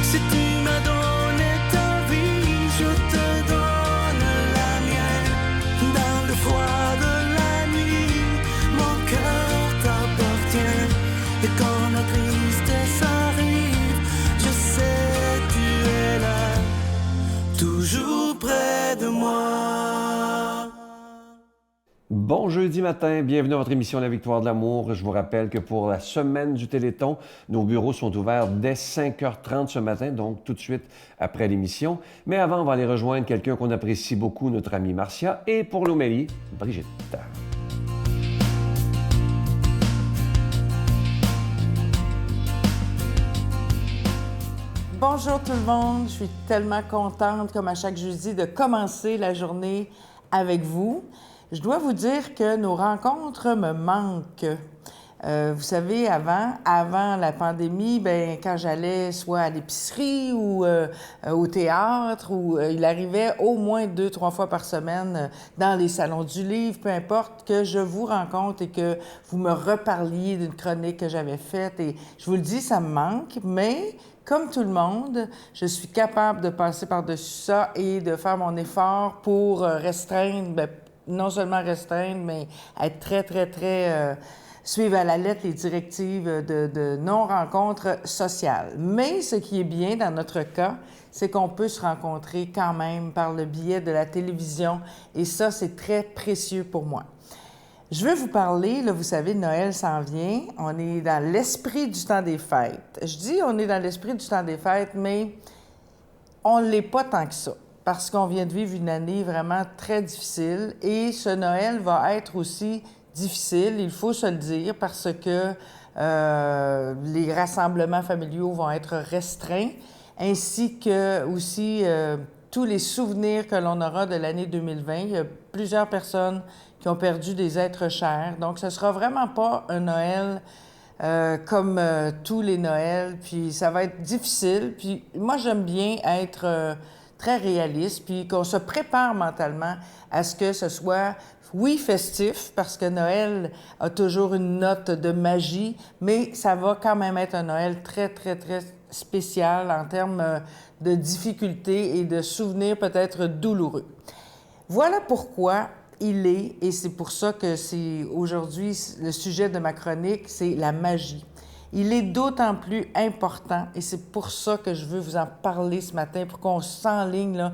Si tu m'as donné ta vie, je te donne la mienne. Dans le froid de la nuit, mon cœur t'appartient. Et quand la tristesse arrive, je sais tu es là, toujours près de moi. Bon jeudi matin, bienvenue à votre émission La Victoire de l'amour. Je vous rappelle que pour la semaine du Téléthon, nos bureaux sont ouverts dès 5h30 ce matin, donc tout de suite après l'émission. Mais avant, on va aller rejoindre quelqu'un qu'on apprécie beaucoup, notre amie Marcia, et pour l'homélie, Brigitte. Bonjour tout le monde, je suis tellement contente, comme à chaque jeudi, de commencer la journée avec vous. Je dois vous dire que nos rencontres me manquent. Vous savez, avant la pandémie, quand j'allais soit à l'épicerie ou au théâtre, il arrivait au moins 2-3 fois par semaine dans les salons du livre, peu importe, que je vous rencontre et que vous me reparliez d'une chronique que j'avais faite. Et je vous le dis, ça me manque, mais comme tout le monde, je suis capable de passer par-dessus ça et de faire mon effort pour restreindre, non seulement restreindre, mais être très suivre à la lettre les directives de non-rencontre sociale. Mais ce qui est bien dans notre cas, c'est qu'on peut se rencontrer quand même par le biais de la télévision et ça, c'est très précieux pour moi. Je veux vous parler, là, vous savez, Noël s'en vient, on est dans l'esprit du temps des fêtes. Je dis on est dans l'esprit du temps des fêtes, mais on ne l'est pas tant que ça, parce qu'on vient de vivre une année vraiment très difficile et ce Noël va être aussi difficile, il faut se le dire, parce que les rassemblements familiaux vont être restreints, ainsi que aussi tous les souvenirs que l'on aura de l'année 2020. Il y a plusieurs personnes qui ont perdu des êtres chers, donc ce ne sera vraiment pas un Noël comme tous les Noëls, puis ça va être difficile. Puis moi, j'aime bien être très réaliste, puis qu'on se prépare mentalement à ce que ce soit, oui, festif, parce que Noël a toujours une note de magie, mais ça va quand même être un Noël très spécial en termes de difficultés et de souvenirs peut-être douloureux. Voilà pourquoi il est, et c'est pour ça que c'est aujourd'hui le sujet de ma chronique, c'est la magie. Il est d'autant plus important, et c'est pour ça que je veux vous en parler ce matin, pour qu'on s'enligne là,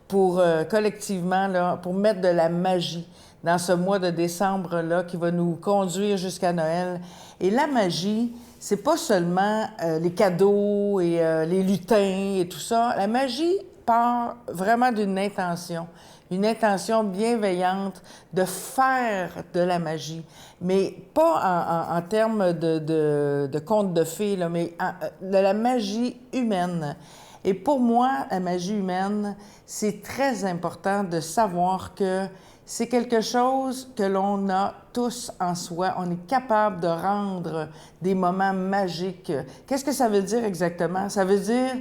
pour collectivement, là, pour mettre de la magie dans ce mois de décembre-là qui va nous conduire jusqu'à Noël. Et la magie, c'est pas seulement les cadeaux et les lutins et tout ça. La magie part vraiment d'une intention. Une intention bienveillante de faire de la magie, mais pas en termes de conte de fées, là, mais de la magie humaine. Et pour moi, la magie humaine, c'est très important de savoir que c'est quelque chose que l'on a tous en soi. On est capable de rendre des moments magiques. Qu'est-ce que ça veut dire exactement? Ça veut dire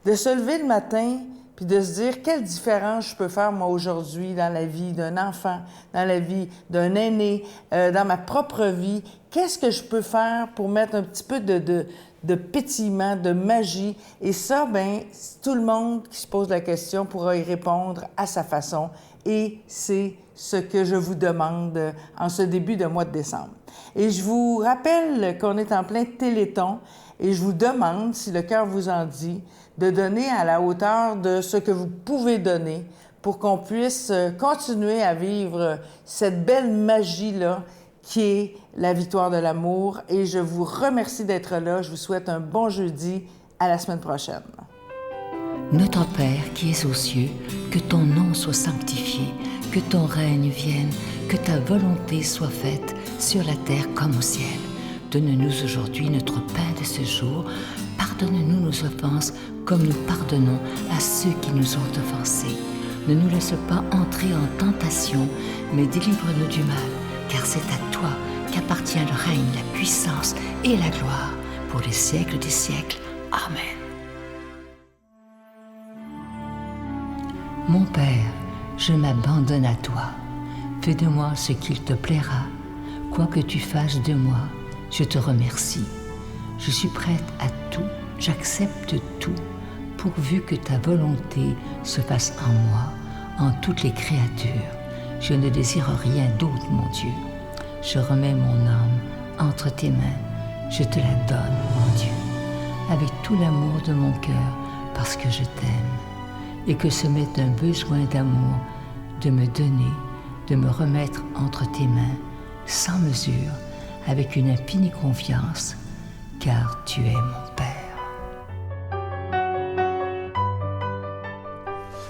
de se lever le matin puis de se dire quelle différence je peux faire, moi, aujourd'hui, dans la vie d'un enfant, dans la vie d'un aîné, dans ma propre vie. Qu'est-ce que je peux faire pour mettre un petit peu de pétillement, de magie? Et ça, bien, tout le monde qui se pose la question pourra y répondre à sa façon. Et c'est ce que je vous demande en ce début de mois de décembre. Et je vous rappelle qu'on est en plein Téléthon et je vous demande, si le cœur vous en dit, de donner à la hauteur de ce que vous pouvez donner pour qu'on puisse continuer à vivre cette belle magie-là qui est la victoire de l'amour. Et je vous remercie d'être là. Je vous souhaite un bon jeudi. À la semaine prochaine. Notre Père qui es aux cieux, que ton nom soit sanctifié, que ton règne vienne, que ta volonté soit faite sur la terre comme au ciel. Donne-nous aujourd'hui notre pain de ce jour. Pardonne-nous nos offenses comme nous pardonnons à ceux qui nous ont offensés. Ne nous laisse pas entrer en tentation, mais délivre-nous du mal, car c'est à toi qu'appartient le règne, la puissance et la gloire pour les siècles des siècles. Amen. Mon Père, je m'abandonne à toi. Fais de moi ce qu'il te plaira. Quoi que tu fasses de moi, je te remercie. Je suis prête à tout, j'accepte tout. pourvu que ta volonté se fasse en moi, en toutes les créatures. Je ne désire rien d'autre, mon Dieu. Je remets mon âme entre tes mains. Je te la donne, mon Dieu, avec tout l'amour de mon cœur, parce que je t'aime, et que ce m'est un besoin d'amour de me donner, de me remettre entre tes mains, sans mesure, avec une infinie confiance, car tu es mon Père.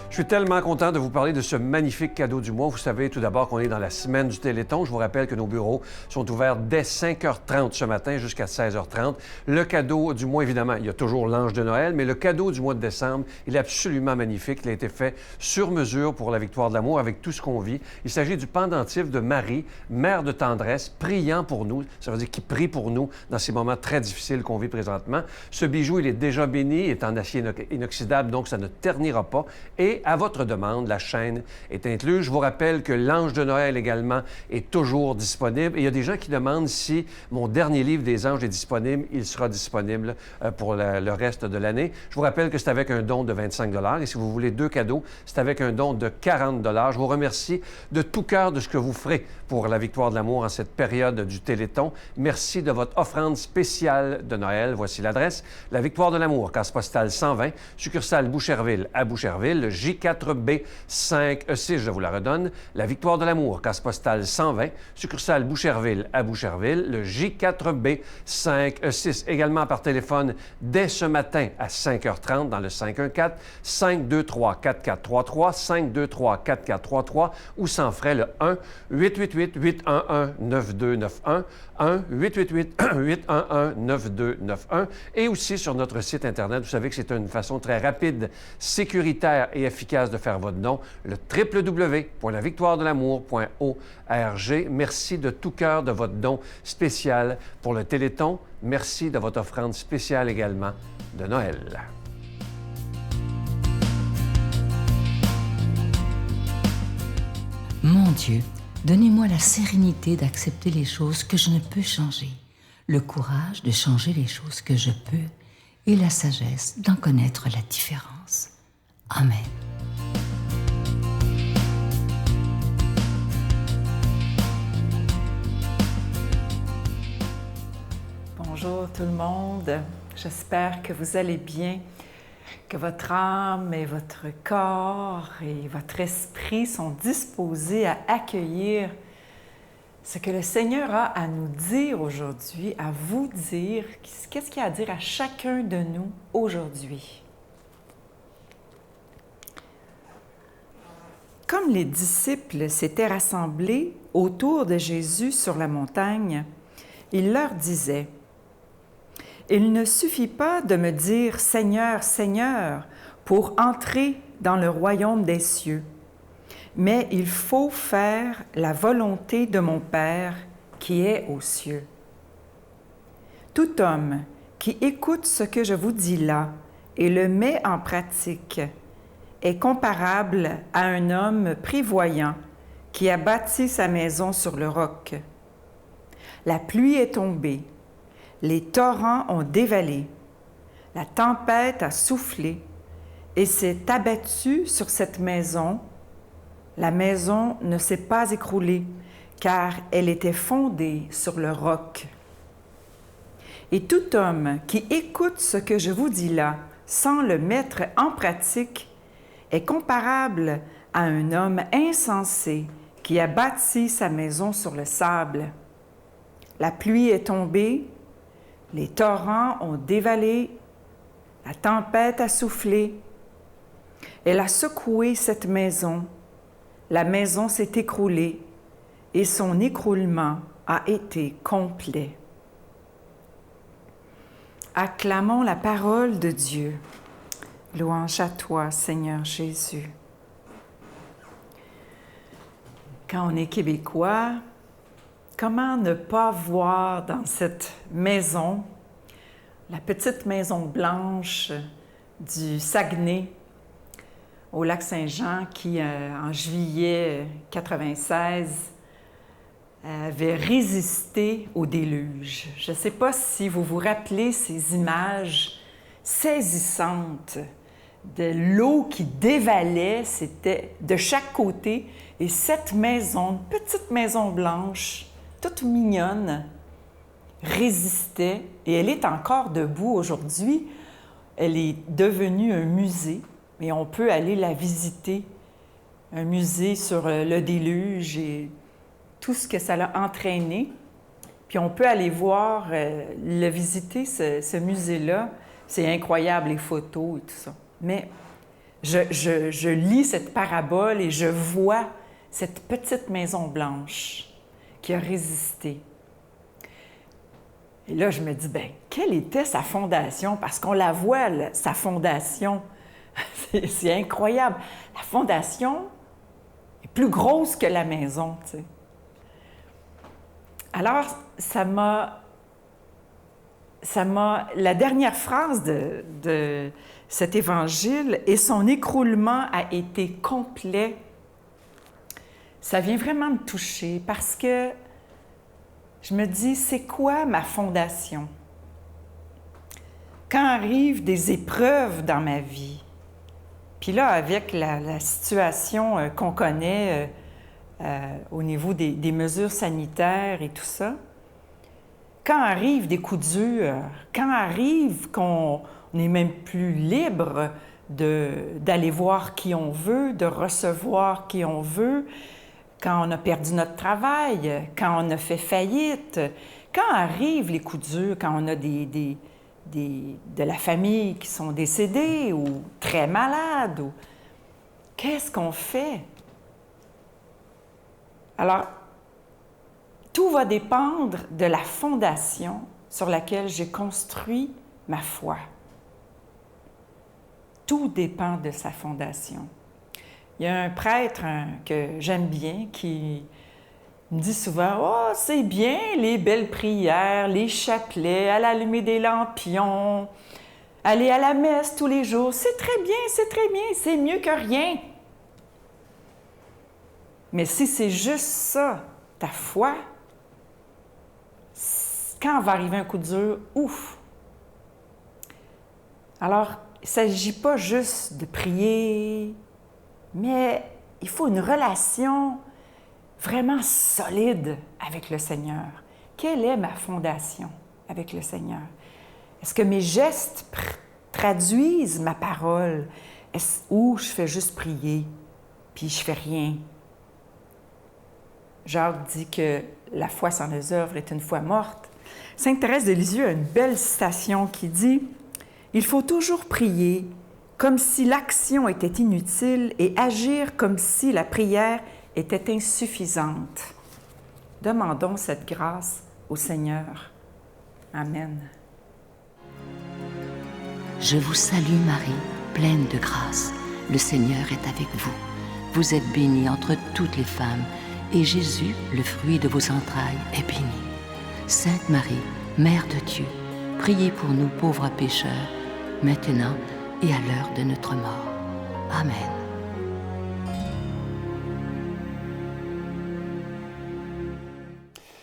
Je suis tellement content de vous parler de ce magnifique cadeau du mois. Vous savez tout d'abord qu'on est dans la semaine du Téléthon. Je vous rappelle que nos bureaux sont ouverts dès 5h30 ce matin jusqu'à 16h30. Le cadeau du mois, évidemment, il y a toujours l'ange de Noël, mais le cadeau du mois de décembre, il est absolument magnifique. Il a été fait sur mesure pour la victoire de l'amour avec tout ce qu'on vit. Il s'agit du pendentif de Marie, mère de tendresse, priant pour nous. Ça veut dire qu'il prie pour nous dans ces moments très difficiles qu'on vit présentement. Ce bijou, il est déjà béni, il est en acier inoxydable, donc ça ne ternira pas. Et à votre demande, la chaîne est incluse. Je vous rappelle que l'Ange de Noël également est toujours disponible. Et il y a des gens qui demandent si mon dernier livre des Anges est disponible. Il sera disponible pour le reste de l'année. Je vous rappelle que c'est avec un don de 25 $. Et si vous voulez 2 cadeaux, c'est avec un don de 40 $. Je vous remercie de tout cœur de ce que vous ferez pour la victoire de l'amour en cette période du Téléthon. Merci de votre offrande spéciale de Noël. Voici l'adresse. La victoire de l'amour, case postale 120, succursale Boucherville à Boucherville, le J4B 5E6, je vous la redonne. La victoire de l'amour, case postale 120, succursale Boucherville à Boucherville, le J4B 5E6. Également par téléphone dès ce matin à 5h30 dans le 514-523-4433, 523-4433 ou sans frais le 1-888-811-9291, 1-888-811-9291 et aussi sur notre site Internet. Vous savez que c'est une façon très rapide, sécuritaire et efficace de faire votre don, le www.lavictoiredelamour.org. Merci de tout cœur de votre don spécial pour le Téléthon. Merci de votre offrande spéciale également de Noël. Mon Dieu, donnez-moi la sérénité d'accepter les choses que je ne peux changer, le courage de changer les choses que je peux et la sagesse d'en connaître la différence. Amen. Bonjour tout le monde, j'espère que vous allez bien, que votre âme et votre corps et votre esprit sont disposés à accueillir ce que le Seigneur a à nous dire aujourd'hui, à vous dire, qu'est-ce qu'il a à dire à chacun de nous aujourd'hui. Comme les disciples s'étaient rassemblés autour de Jésus sur la montagne, il leur disait: « Il ne suffit pas de me dire « Seigneur, Seigneur » pour entrer dans le royaume des cieux, mais il faut faire la volonté de mon Père qui est aux cieux. Tout homme qui écoute ce que je vous dis là et le met en pratique est comparable à un homme prévoyant qui a bâti sa maison sur le roc. La pluie est tombée, les torrents ont dévalé, la tempête a soufflé et s'est abattue sur cette maison. La maison ne s'est pas écroulée, car elle était fondée sur le roc. Et tout homme qui écoute ce que je vous dis là, sans le mettre en pratique, est comparable à un homme insensé qui a bâti sa maison sur le sable. La pluie est tombée, les torrents ont dévalé, la tempête a soufflé. Elle a secoué cette maison. La maison s'est écroulée et son écroulement a été complet. Acclamons la parole de Dieu. Louange à toi, Seigneur Jésus. Quand on est québécois, comment ne pas voir dans cette maison, la petite maison blanche du Saguenay, au lac Saint-Jean, qui, en juillet 96, avait résisté au déluge. Je ne sais pas si vous vous rappelez ces images saisissantes de l'eau qui dévalait, c'était de chaque côté. Et cette maison, une petite maison blanche, toute mignonne, résistait. Et elle est encore debout aujourd'hui. Elle est devenue un musée et on peut aller la visiter. Un musée sur le déluge et tout ce que ça l'a entraîné. Puis on peut aller voir, le visiter, ce musée-là. C'est incroyable, les photos et tout ça. Mais je lis cette parabole et je vois cette petite maison blanche qui a résisté. Et là, je me dis, bien, quelle était sa fondation? Parce qu'on la voit, là, sa fondation. C'est incroyable. La fondation est plus grosse que la maison, tu sais. Alors, la dernière phrase de cet évangile, « Et son écroulement a été complet », ça vient vraiment me toucher parce que je me dis, c'est quoi ma fondation? Quand arrivent des épreuves dans ma vie, puis là, avec la situation qu'on connaît au niveau des mesures sanitaires et tout ça, quand arrivent des coups durs, quand arrive qu'on n'est même plus libre d'aller voir qui on veut, de recevoir qui on veut, quand on a perdu notre travail, quand on a fait faillite, quand arrivent les coups durs, quand on a de la famille qui sont décédés ou très malades, qu'est-ce qu'on fait? Alors, tout va dépendre de la fondation sur laquelle j'ai construit ma foi. Tout dépend de sa fondation. Il y a un prêtre que j'aime bien qui me dit souvent « Oh, c'est bien les belles prières, les chapelets, à l'allumer des lampions, aller à la messe tous les jours. C'est très bien, c'est mieux que rien. » Mais si c'est juste ça, ta foi, quand va arriver un coup dur, ouf! Alors, il ne s'agit pas juste de prier, mais il faut une relation vraiment solide avec le Seigneur. Quelle est ma fondation avec le Seigneur? Est-ce que mes gestes traduisent ma parole? Ou je fais juste prier, puis je fais rien? Jacques dit que la foi sans les œuvres est une foi morte. Sainte Thérèse de Lisieux a une belle citation qui dit « Il faut toujours prier comme si l'action était inutile et agir comme si la prière était insuffisante. » Demandons cette grâce au Seigneur. Amen. Je vous salue Marie, pleine de grâce. Le Seigneur est avec vous. Vous êtes bénie entre toutes les femmes, et Jésus, le fruit de vos entrailles, est béni. Sainte Marie, Mère de Dieu, priez pour nous pauvres pécheurs, maintenant et à l'heure de notre mort. Amen.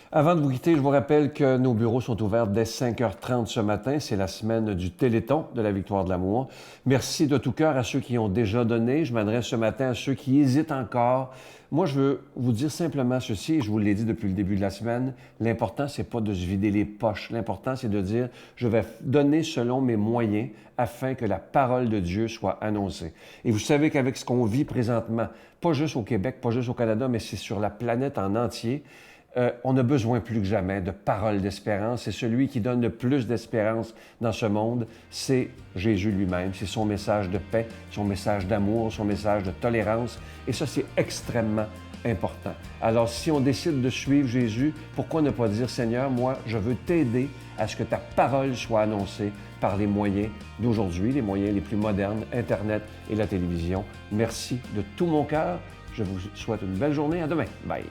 Avant de vous quitter, je vous rappelle que nos bureaux sont ouverts dès 5h30 ce matin. C'est la semaine du Téléthon de la Victoire de l'Amour. Merci de tout cœur à ceux qui ont déjà donné. Je m'adresse ce matin à ceux qui hésitent encore. Moi, je veux vous dire simplement ceci, et je vous l'ai dit depuis le début de la semaine, l'important, c'est pas de se vider les poches. L'important, c'est de dire, je vais donner selon mes moyens afin que la parole de Dieu soit annoncée. Et vous savez qu'avec ce qu'on vit présentement, pas juste au Québec, pas juste au Canada, mais c'est sur la planète en entier, on a besoin plus que jamais de paroles d'espérance. Et celui qui donne le plus d'espérance dans ce monde, c'est Jésus lui-même. C'est son message de paix, son message d'amour, son message de tolérance. Et ça, c'est extrêmement important. Alors, si on décide de suivre Jésus, pourquoi ne pas dire, Seigneur, moi, je veux t'aider à ce que ta parole soit annoncée par les moyens d'aujourd'hui, les moyens les plus modernes, Internet et la télévision. Merci de tout mon cœur. Je vous souhaite une belle journée. À demain. Bye.